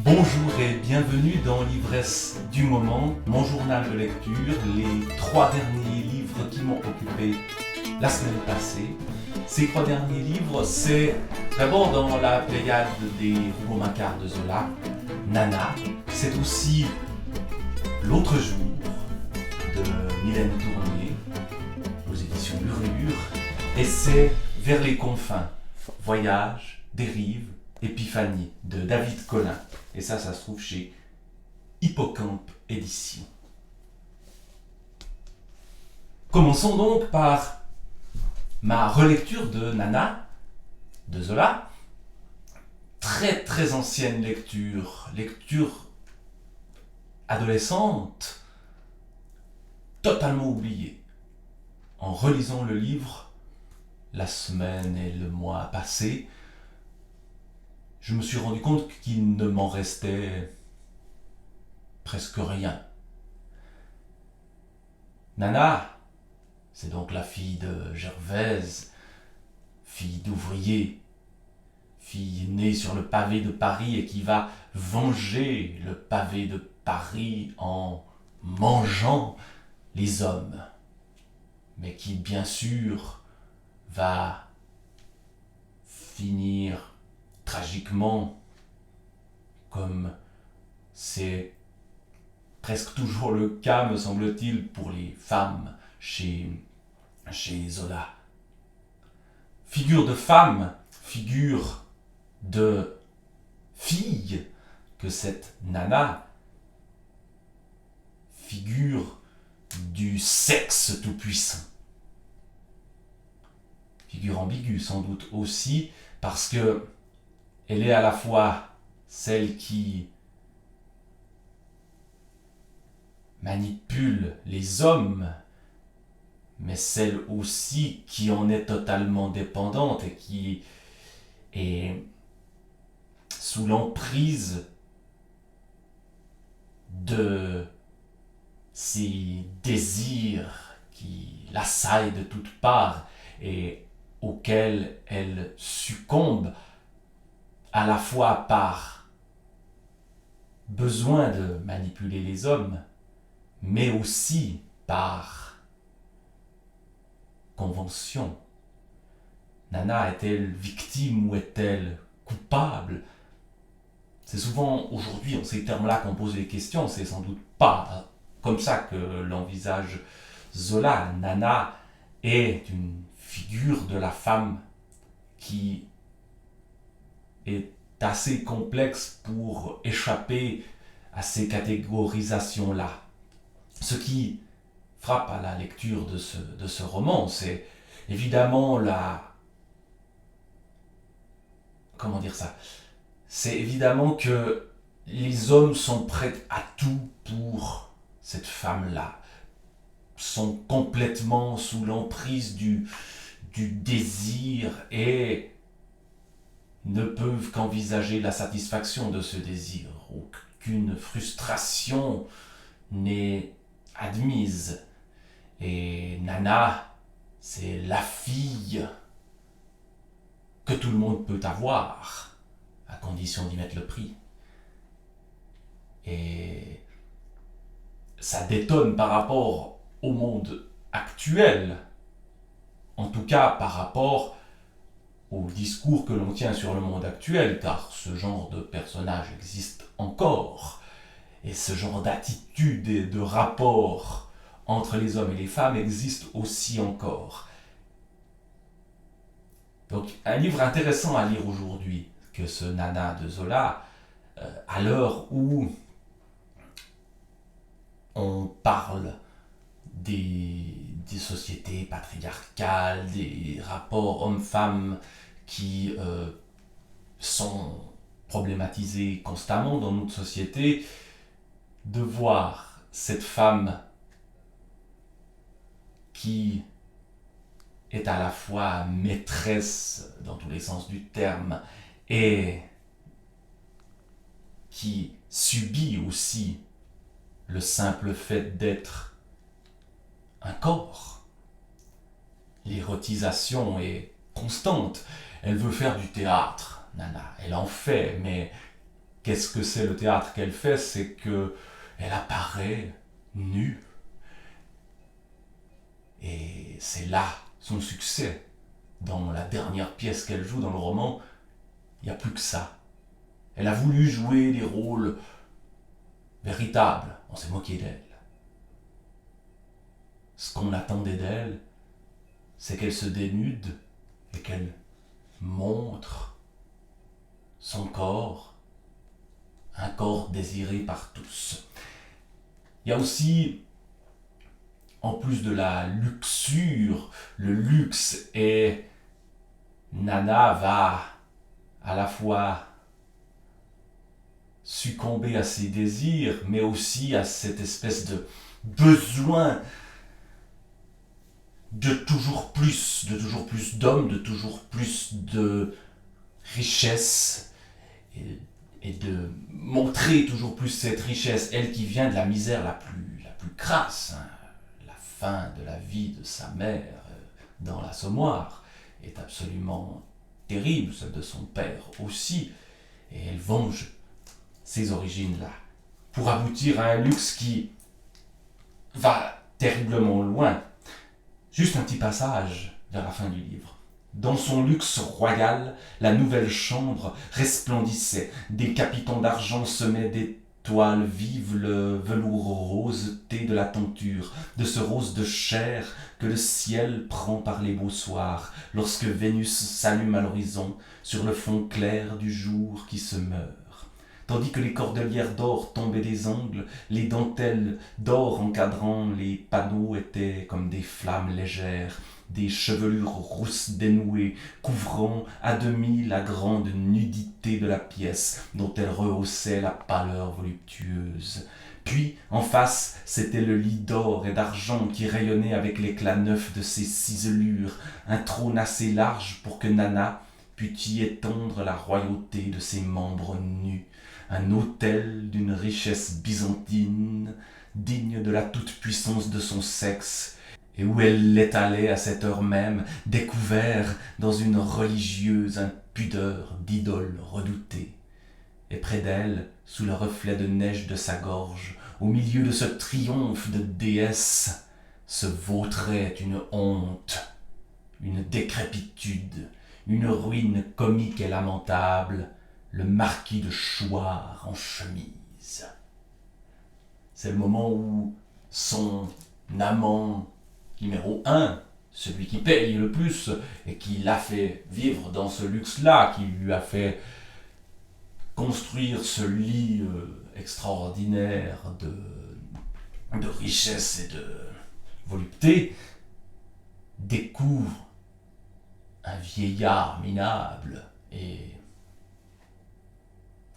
Bonjour et bienvenue dans l'ivresse du moment, mon journal de lecture, les 3 derniers livres qui m'ont occupé la semaine passée. Ces 3 derniers livres, c'est d'abord dans la pléiade des Rougon-Macquart de Zola, Nana. C'est aussi L'autre jour de Mylène Tournier, aux éditions Lurlure. Et c'est Vers les confins, Voyage, Dérive, Épiphanie de David Collin. Et ça se trouve chez Hippocampe Éditions. Commençons donc par ma relecture de Nana, de Zola. Très très ancienne lecture adolescente, totalement oubliée. En relisant le livre, la semaine et le mois passés, je me suis rendu compte qu'il ne m'en restait presque rien. Nana, c'est donc la fille de Gervaise, fille d'ouvrier, fille née sur le pavé de Paris et qui va venger le pavé de Paris en mangeant les hommes, mais qui bien sûr va finir tragiquement, comme c'est presque toujours le cas, me semble-t-il, pour les femmes chez Zola. Figure de femme, figure de fille que cette Nana, figure du sexe tout-puissant. Figure ambiguë sans doute aussi, parce que elle est à la fois celle qui manipule les hommes, mais celle aussi qui en est totalement dépendante et qui est sous l'emprise de ces désirs qui l'assaillent de toutes parts et auxquels elle succombe à la fois par besoin de manipuler les hommes, mais aussi par convention. Nana est-elle victime ou est-elle coupable? C'est souvent aujourd'hui, en ces termes-là, qu'on pose les questions. C'est sans doute pas comme ça que l'envisage Zola. Nana est une figure de la femme qui est assez complexe pour échapper à ces catégorisations-là. Ce qui frappe à la lecture de ce roman, c'est évidemment comment dire ça? C'est évidemment que les hommes sont prêts à tout pour cette femme-là, sont complètement sous l'emprise du désir et ne peuvent qu'envisager la satisfaction de ce désir. Aucune frustration n'est admise. Et Nana, c'est la fille que tout le monde peut avoir, à condition d'y mettre le prix. Et ça détonne par rapport au monde actuel, en tout cas par rapport au discours que l'on tient sur le monde actuel, car ce genre de personnage existe encore, et ce genre d'attitude et de rapport entre les hommes et les femmes existe aussi encore. Donc un livre intéressant à lire aujourd'hui, que ce Nana de Zola, à l'heure où on parle des sociétés patriarcales, des rapports hommes-femmes qui sont problématisés constamment dans notre société, de voir cette femme qui est à la fois maîtresse dans tous les sens du terme et qui subit aussi le simple fait d'être un corps. L'érotisation est constante. Elle veut faire du théâtre, Nana. Elle en fait, mais qu'est-ce que c'est le théâtre qu'elle fait? C'est que elle apparaît nue. Et c'est là son succès. Dans la dernière pièce qu'elle joue dans le roman, il n'y a plus que ça. Elle a voulu jouer des rôles véritables. On s'est moqué d'elle. Ce qu'on attendait d'elle, c'est qu'elle se dénude et qu'elle montre son corps, un corps désiré par tous. Il y a aussi, en plus de la luxure, le luxe, et Nana va à la fois succomber à ses désirs, mais aussi à cette espèce de besoin de toujours plus d'hommes, de toujours plus de richesse, et de montrer toujours plus cette richesse, elle qui vient de la misère la plus crasse, hein. La fin de la vie de sa mère dans l'assommoir est absolument terrible, celle de son père aussi, et elle venge ces origines-là pour aboutir à un luxe qui va terriblement loin. Juste un petit passage vers la fin du livre. Dans son luxe royal, la nouvelle chambre resplendissait. Des capitons d'argent semaient d'étoiles vives le velours roseté de la tenture, de ce rose de chair que le ciel prend par les beaux soirs, lorsque Vénus s'allume à l'horizon sur le fond clair du jour qui se meurt. Tandis que les cordelières d'or tombaient des angles, les dentelles d'or encadrant les panneaux étaient comme des flammes légères, des chevelures rousses dénouées, couvrant à demi la grande nudité de la pièce, dont elle rehaussait la pâleur voluptueuse. Puis, en face, c'était le lit d'or et d'argent qui rayonnait avec l'éclat neuf de ses ciselures, un trône assez large pour que Nana pût y étendre la royauté de ses membres nus. Un autel d'une richesse byzantine, digne de la toute-puissance de son sexe, et où elle l'étalait à cette heure même, découvert dans une religieuse impudeur d'idole redoutée. Et près d'elle, sous le reflet de neige de sa gorge, au milieu de ce triomphe de déesse, se vautrait une honte, une décrépitude, une ruine comique et lamentable, le marquis de Chouard en chemise. C'est le moment où son amant numéro 1, celui qui paye le plus et qui l'a fait vivre dans ce luxe-là, qui lui a fait construire ce lit extraordinaire de richesse et de volupté, découvre un vieillard minable et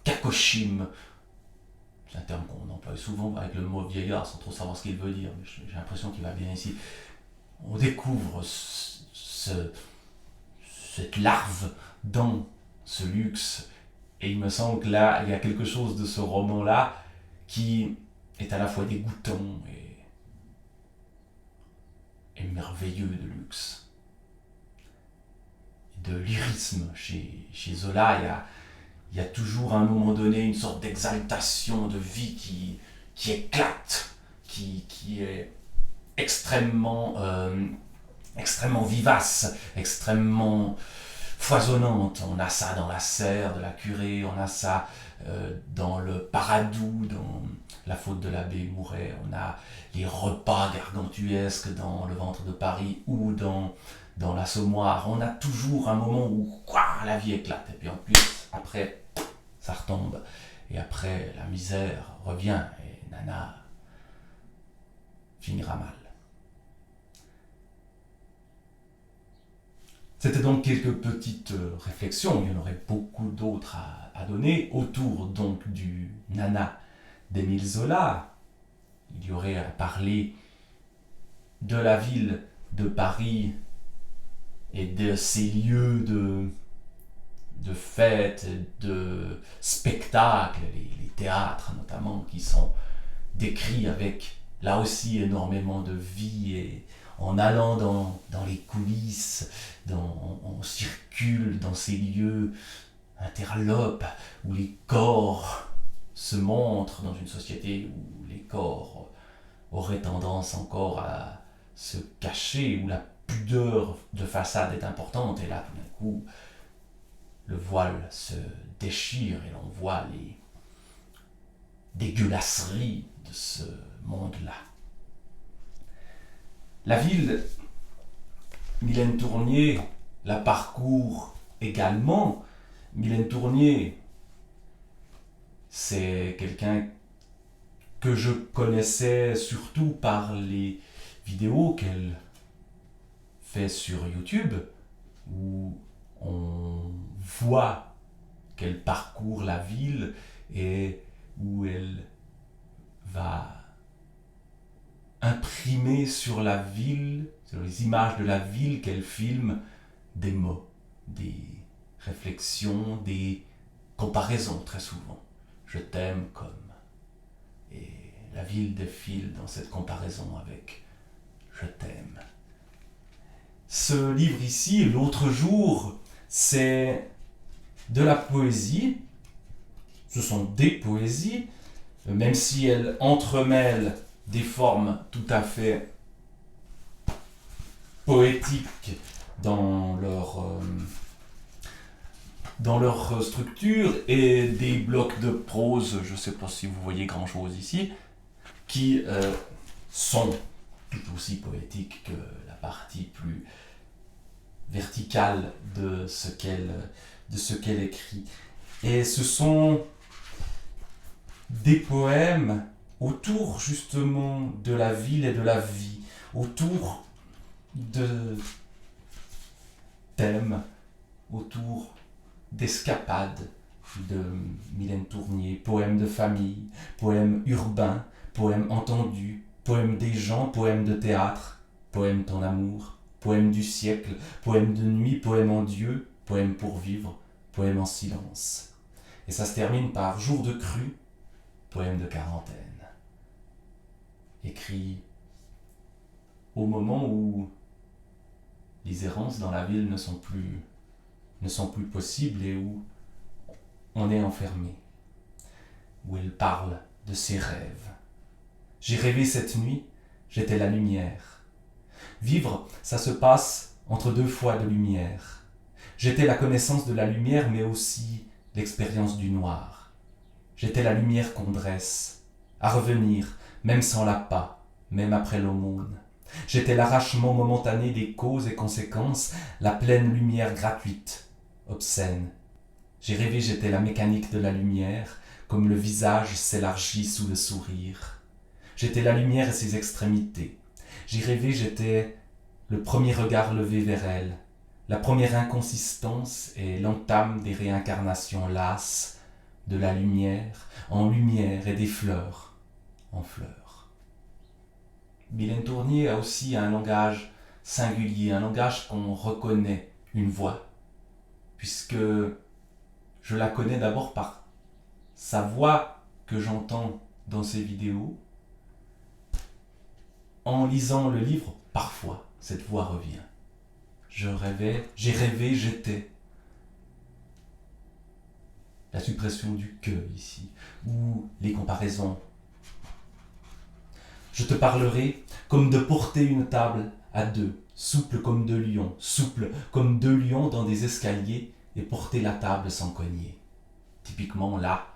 Kakoshim, c'est un terme qu'on emploie souvent avec le mot vieillard sans trop savoir ce qu'il veut dire, mais j'ai l'impression qu'il va bien ici. On découvre cette larve dans ce luxe, et il me semble que là, il y a quelque chose de ce roman-là qui est à la fois dégoûtant et merveilleux de luxe. De lyrisme chez Zola, il y a toujours à un moment donné une sorte d'exaltation de vie qui éclate, qui est extrêmement vivace, extrêmement foisonnante. On a ça dans la serre de la curée, on a ça dans le Paradou, dans la faute de l'abbé Mouret, on a les repas gargantuesques dans le ventre de Paris ou dans l'assommoir. On a toujours un moment où la vie éclate, et puis en plus après ça retombe, et après la misère revient et Nana finira mal. C'était donc quelques petites réflexions, il y en aurait beaucoup d'autres à donner, autour donc du Nana d'Émile Zola. Il y aurait à parler de la ville de Paris et de ses lieux de fêtes, de spectacles, les théâtres notamment, qui sont décrits avec là aussi énormément de vie, et en allant dans les coulisses, on circule dans ces lieux, interlope, où les corps se montrent dans une société où les corps auraient tendance encore à se cacher, où la pudeur de façade est importante, et là tout d'un coup le voile se déchire et l'on voit les dégueulasseries de ce monde-là. La ville, Mylène Tournier la parcourt également. Mylène Tournier, c'est quelqu'un que je connaissais surtout par les vidéos qu'elle fait sur YouTube, où on voit qu'elle parcourt la ville et où elle va imprimer sur la ville, sur les images de la ville qu'elle filme, des mots, des réflexions, des comparaisons très souvent. Je t'aime comme. Et la ville défile dans cette comparaison avec je t'aime. Ce livre ici, L'autre jour, c'est de la poésie. Ce sont des poésies, même si elles entremêlent des formes tout à fait poétiques dans leur structure, et des blocs de prose, je ne sais pas si vous voyez grand chose ici, qui sont tout aussi poétiques que la partie plus verticale de ce qu'elle écrit. Et ce sont des poèmes autour justement de la ville et de la vie, autour de thèmes, autour d'escapades de Mylène Tournier, poèmes de famille, poèmes urbains, poèmes entendus, poèmes des gens, poèmes de théâtre, poèmes ton amour, poèmes du siècle, poèmes de nuit, poèmes en Dieu, poèmes pour vivre, poèmes en silence. Et ça se termine par Jour de crue, poème de quarantaine, écrit au moment où les errances dans la ville ne sont plus possibles et où on est enfermé, où elle parle de ses rêves. J'ai rêvé cette nuit, j'étais la lumière. Vivre, ça se passe entre deux fois de lumière. J'étais la connaissance de la lumière, mais aussi l'expérience du noir. J'étais la lumière qu'on dresse, à revenir, même sans l'appât, même après l'aumône. J'étais l'arrachement momentané des causes et conséquences, la pleine lumière gratuite, obscène. J'ai rêvé, j'étais la mécanique de la lumière, comme le visage s'élargit sous le sourire. J'étais la lumière et ses extrémités. J'ai rêvé, j'étais le premier regard levé vers elle, la première inconsistance et l'entame des réincarnations lasses de la lumière en lumière et des fleurs en fleurs. Mylène Tournier a aussi un langage singulier, un langage qu'on reconnaît, une voix, puisque je la connais d'abord par sa voix que j'entends dans ses vidéos. En lisant le livre, parfois, cette voix revient. J'ai rêvé, j'étais. La suppression du que ici, ou les comparaisons. Je te parlerai comme de porter une table à deux, souple comme deux lions, souple comme deux lions dans des escaliers, et porter la table sans cogner. Typiquement là,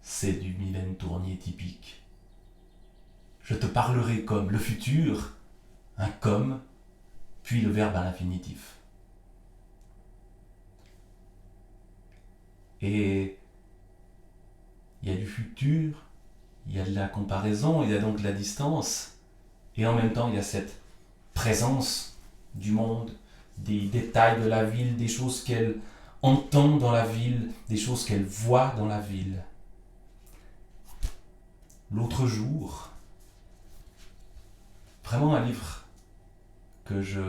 c'est du Mylène Tournier typique. Je te parlerai comme le futur, un comme, puis le verbe à l'infinitif. Et il y a du futur, il y a de la comparaison, il y a donc de la distance, et en même temps il y a cette présence du monde, des détails de la ville, des choses qu'elle entend dans la ville, des choses qu'elle voit dans la ville. L'autre jour, vraiment un livre que j'ai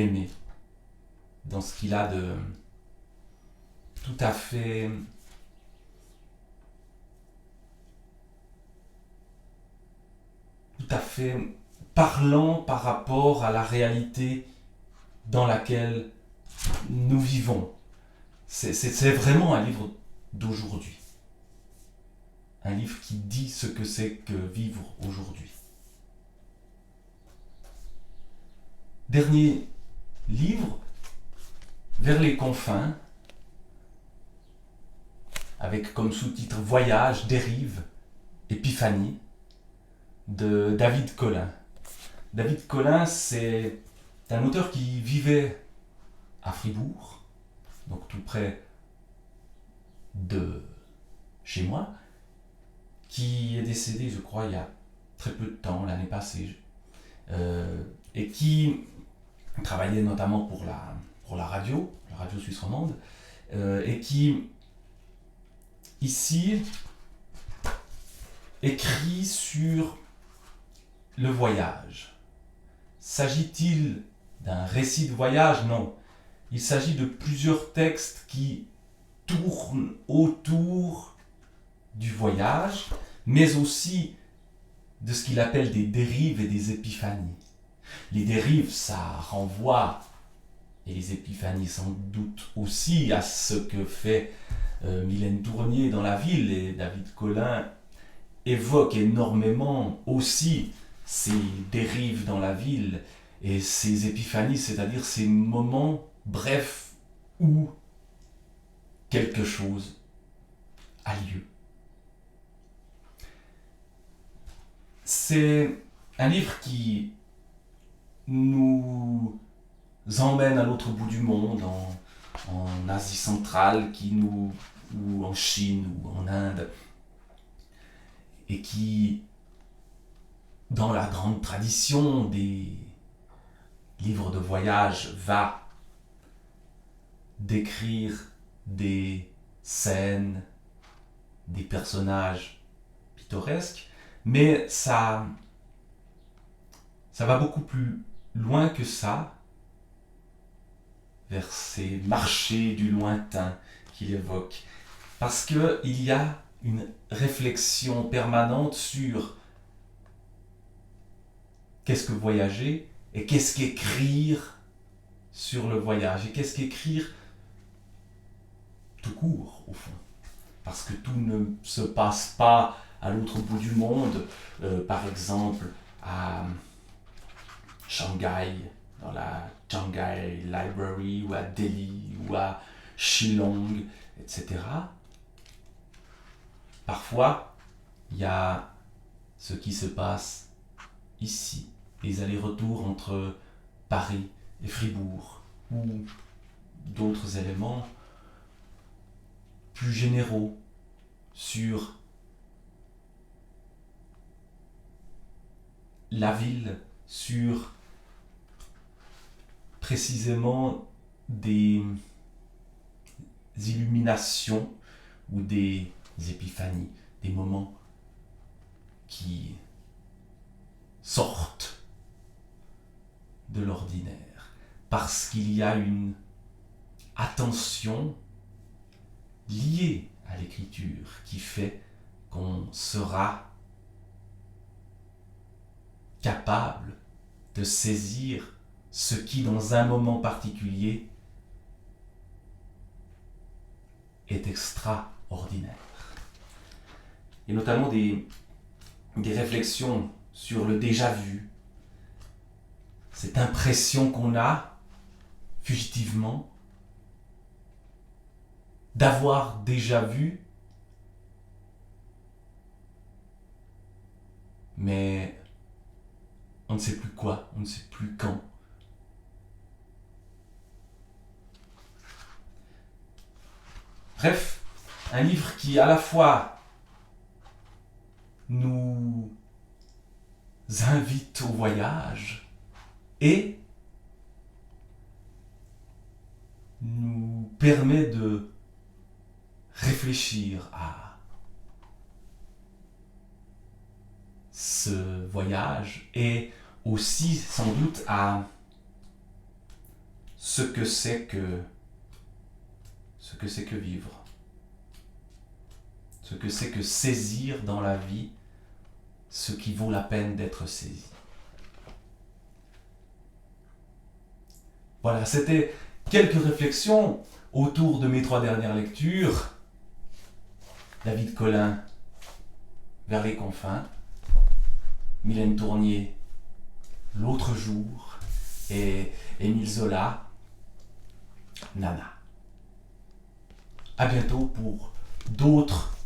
aimé, dans ce qu'il a de tout à fait parlant par rapport à la réalité dans laquelle nous vivons. C'est vraiment un livre d'aujourd'hui. Un livre qui dit ce que c'est que vivre aujourd'hui. Dernier livre, Vers les confins, avec comme sous-titre Voyage, dérive, épiphanie, de David Collin. David Collin, c'est un auteur qui vivait à Fribourg, donc tout près de chez moi, qui est décédé, je crois, il y a très peu de temps, l'année passée, et qui travaillait notamment pour la radio suisse romande, et qui, ici, écrit sur le voyage. S'agit-il d'un récit de voyage? Non. Il s'agit de plusieurs textes qui tournent autour du voyage, mais aussi de ce qu'il appelle des dérives et des épiphanies. Les dérives, ça renvoie, et les épiphanies sans doute aussi, à ce que fait Mylène Tournier dans La Ville, et David Collin évoque énormément aussi ces dérives dans la ville et ces épiphanies, c'est-à-dire ces moments brefs où quelque chose a lieu. C'est un livre qui nous emmène à l'autre bout du monde, en Asie centrale, ou en Chine ou en Inde, et qui, dans la grande tradition des livres de voyage, va décrire des scènes, des personnages pittoresques, mais ça va beaucoup plus loin que ça, vers ces marchés du lointain qu'il évoque, parce qu'il y a une réflexion permanente sur qu'est-ce que voyager et qu'est-ce qu'écrire sur le voyage, et qu'est-ce qu'écrire tout court au fond, parce que tout ne se passe pas à l'autre bout du monde, par exemple à Shanghai, dans la Shanghai Library, ou à Delhi, ou à Shillong, etc. Parfois, il y a ce qui se passe ici, les allers-retours entre Paris et Fribourg, ou d'autres éléments plus généraux sur la ville, sur précisément des illuminations ou des épiphanies, des moments qui sortent de l'ordinaire, parce qu'il y a une attention liée à l'écriture qui fait qu'on sera capable de saisir ce qui, dans un moment particulier, est extraordinaire. Et notamment des réflexions sur le déjà-vu, cette impression qu'on a, fugitivement, d'avoir déjà vu, mais on ne sait plus quoi, on ne sait plus quand. Bref, un livre qui à la fois nous invite au voyage et nous permet de réfléchir à ce voyage, et aussi sans doute à ce que c'est que vivre, ce que c'est que saisir dans la vie ce qui vaut la peine d'être saisi. Voilà, c'était quelques réflexions autour de mes 3 dernières lectures. David Collin, Vers les confins, Mylène Tournier, L'autre jour, et Émile Zola, Nana. À bientôt pour d'autres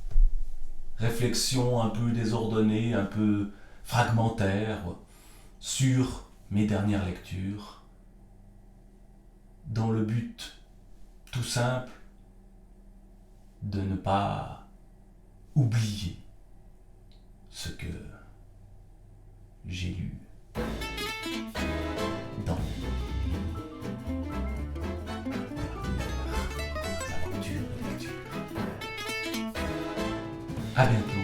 réflexions un peu désordonnées, un peu fragmentaires sur mes dernières lectures, dans le but tout simple de ne pas oublier ce que j'ai lu dans mes dernières aventures de lecture. À bientôt.